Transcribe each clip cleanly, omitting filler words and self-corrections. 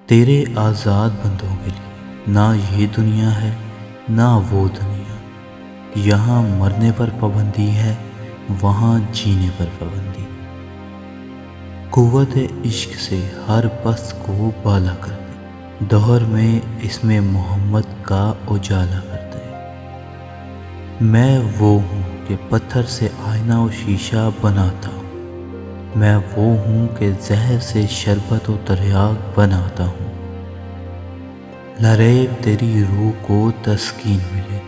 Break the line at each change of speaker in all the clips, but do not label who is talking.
تیرے آزاد بندوں کے لیے نہ یہ دنیا ہے نہ وہ دنیا، یہاں مرنے پر پابندی ہے، وہاں جینے پر پابندی۔ قوت عشق سے ہر پست کو بالا کر دے، دہر میں اس میں محمد کا اجالا کر دے۔ میں وہ ہوں کہ پتھر سے آئینہ و شیشہ بناتا ہوں، میں وہ ہوں کہ زہر سے شربت و تریاق بناتا ہوں۔ لریب تیری روح کو تسکین ملے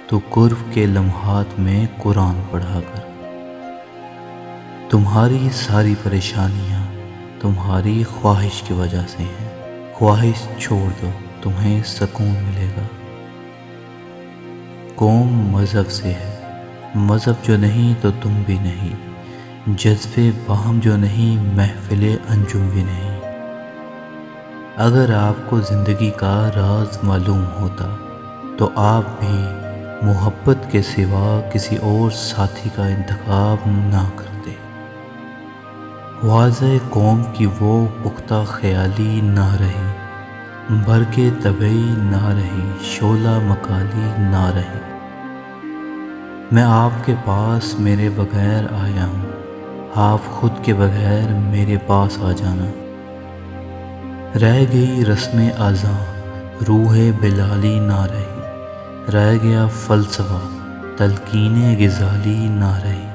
تو قرب کے لمحات میں قرآن پڑھا کر۔ تمہاری ساری پریشانیاں تمہاری خواہش کی وجہ سے ہیں، خواہش چھوڑ دو تمہیں سکون ملے گا۔ قوم مذہب سے ہے، مذہب جو نہیں تو تم بھی نہیں، جذبے باہم جو نہیں محفل انجم بھی نہیں۔ اگر آپ کو زندگی کا راز معلوم ہوتا تو آپ بھی محبت کے سوا کسی اور ساتھی کا انتخاب نہ کرتے۔ واضح قوم کی وہ پختہ خیالی نہ رہی، برق طبعی نہ رہی، شعلہ مکالی نہ رہی۔ میں آپ کے پاس میرے بغیر آیا ہوں، آپ خود کے بغیر میرے پاس آ جانا۔ رہ گئی رسم اذاں، روح بلالی نہ رہی، رہ گیا فلسفہ، تلقین غزالی نہ رہی۔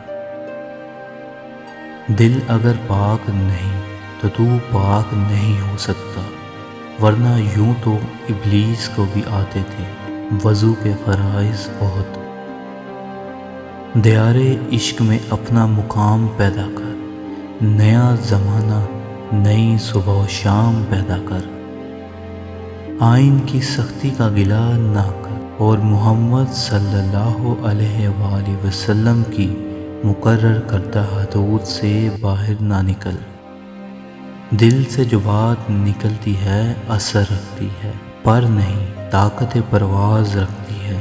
دل اگر پاک نہیں تو تو پاک نہیں ہو سکتا، ورنہ یوں تو ابلیس کو بھی آتے تھے وضو کے فرائض بہت۔ دیار عشق میں اپنا مقام پیدا کر، نیا زمانہ نئی صبح و شام پیدا کر۔ آئین کی سختی کا گلہ نہ کر اور محمد صلی اللہ علیہ وآلہ وسلم کی مقرر کردہ حدود سے باہر نہ نکل۔ دل سے جو بات نکلتی ہے اثر رکھتی ہے، پر نہیں طاقت پرواز رکھتی ہے۔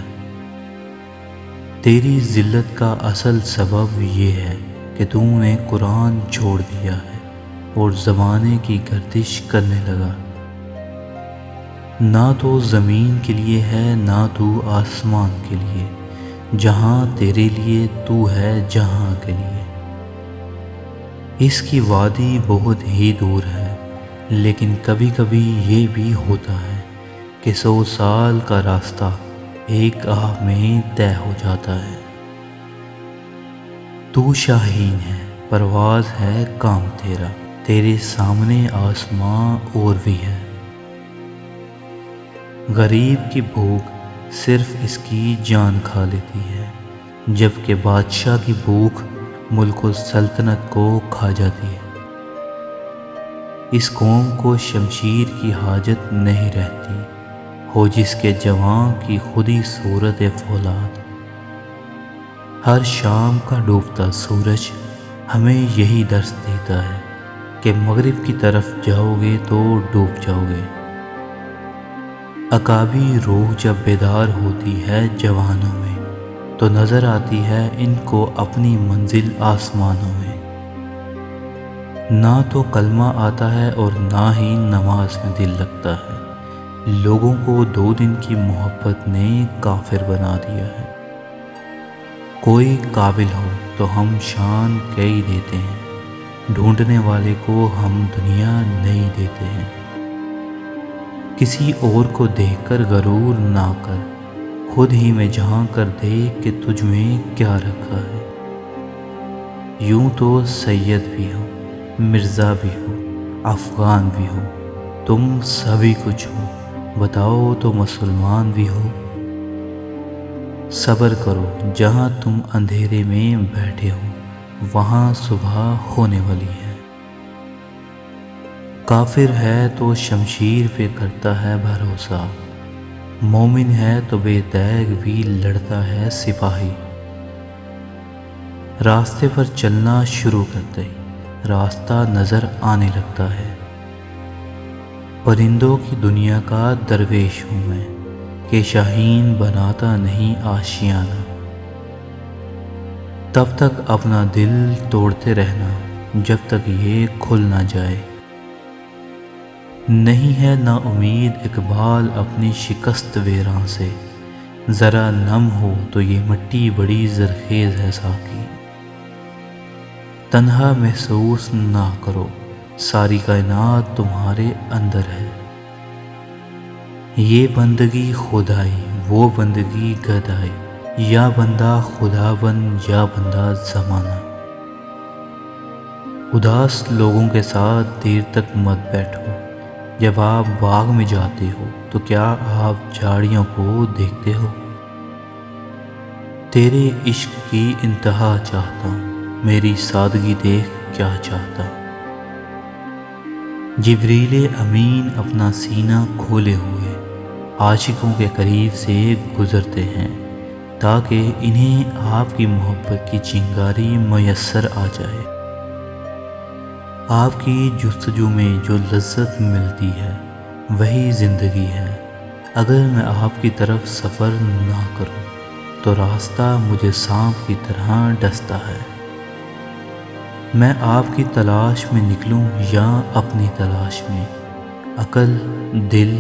تیری ذلت کا اصل سبب یہ ہے کہ تو نے قرآن چھوڑ دیا ہے اور زمانے کی گردش کرنے لگا۔ نہ تو زمین کے لیے ہے نہ تو آسمان کے لیے، جہاں تیرے لیے تو ہے جہاں کے لیے۔ اس کی وادی بہت ہی دور ہے، لیکن کبھی کبھی یہ بھی ہوتا ہے کہ 100 سال کا راستہ ایک آہ میں طے ہو جاتا ہے۔ تو شاہین ہے، پرواز ہے کام تیرا، تیرے سامنے آسماں اور بھی ہے۔ غریب کی بھوک صرف اس کی جان کھا لیتی ہے، جبکہ بادشاہ کی بھوک ملک و سلطنت کو کھا جاتی ہے۔ اس قوم کو شمشیر کی حاجت نہیں رہتی، ہو جس کے جوان کی خودی صورت فولاد۔ ہر شام کا ڈوبتا سورج ہمیں یہی درس دیتا ہے کہ مغرب کی طرف جاؤ گے تو ڈوب جاؤ گے۔ عقابی روح جب بیدار ہوتی ہے جوانوں میں تو نظر آتی ہے ان کو اپنی منزل آسمانوں میں۔ نہ تو کلمہ آتا ہے اور نہ ہی نماز میں دل لگتا ہے، لوگوں کو 2 دن کی محبت نے کافر بنا دیا ہے۔ کوئی قابل ہو تو ہم شان کئی دیتے ہیں، ڈھونڈنے والے کو ہم دنیا نہیں دیتے ہیں۔ کسی اور کو دیکھ کر غرور نہ کر، خود ہی میں جھانک کر دیکھ کہ تجھ میں کیا رکھا ہے۔ یوں تو سید بھی ہو، مرزا بھی ہو، افغان بھی ہو، تم سبھی کچھ ہو، بتاؤ تو مسلمان بھی ہو۔ صبر کرو، جہاں تم اندھیرے میں بیٹھے ہو وہاں صبح ہونے والی ہے۔ کافر ہے تو شمشیر پہ کرتا ہے بھروسہ، مومن ہے تو بے تیغ بھی لڑتا ہے سپاہی۔ راستے پر چلنا شروع کرتے ہی راستہ نظر آنے لگتا ہے۔ پرندوں کی دنیا کا درویش ہوں میں کہ شاہین بناتا نہیں آشیانہ۔ تب تک اپنا دل توڑتے رہنا جب تک یہ کھل نہ جائے۔ نہیں ہے نا امید اقبال اپنی شکست ویراں سے، ذرا نم ہو تو یہ مٹی بڑی زرخیز ہے ساقی۔ تنہا محسوس نہ کرو، ساری کائنات تمہارے اندر ہے۔ یہ بندگی خدائی، وہ بندگی گدائی، یا بندہ خدا بن یا بندہ زمانہ۔ اداس لوگوں کے ساتھ دیر تک مت بیٹھو، جب آپ باغ میں جاتے ہو تو کیا آپ جھاڑیوں کو دیکھتے ہو؟ تیرے عشق کی انتہا چاہتا ہوں، میری سادگی دیکھ کیا چاہتا ہوں۔ جبریل امین اپنا سینہ کھولے ہوئے عاشقوں کے قریب سے گزرتے ہیں تاکہ انہیں آپ کی محبت کی چنگاری میسر آ جائے۔ آپ کی جستجو میں جو لذت ملتی ہے وہی زندگی ہے۔ اگر میں آپ کی طرف سفر نہ کروں تو راستہ مجھے سانپ کی طرح ڈستا ہے۔ میں آپ کی تلاش میں نکلوں یا اپنی تلاش میں، عقل، دل،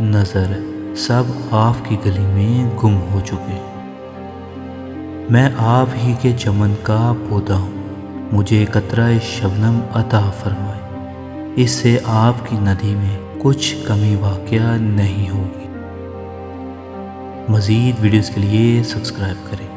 نظر سب آپ کی گلی میں گم ہو چکے۔ میں آپ ہی کے چمن کا پودا ہوں، مجھے قطرہ شبنم عطا فرمائے، اس سے آپ کی ندی میں کچھ کمی واقع نہیں ہوگی۔ مزید ویڈیوز کے لیے سبسکرائب کریں۔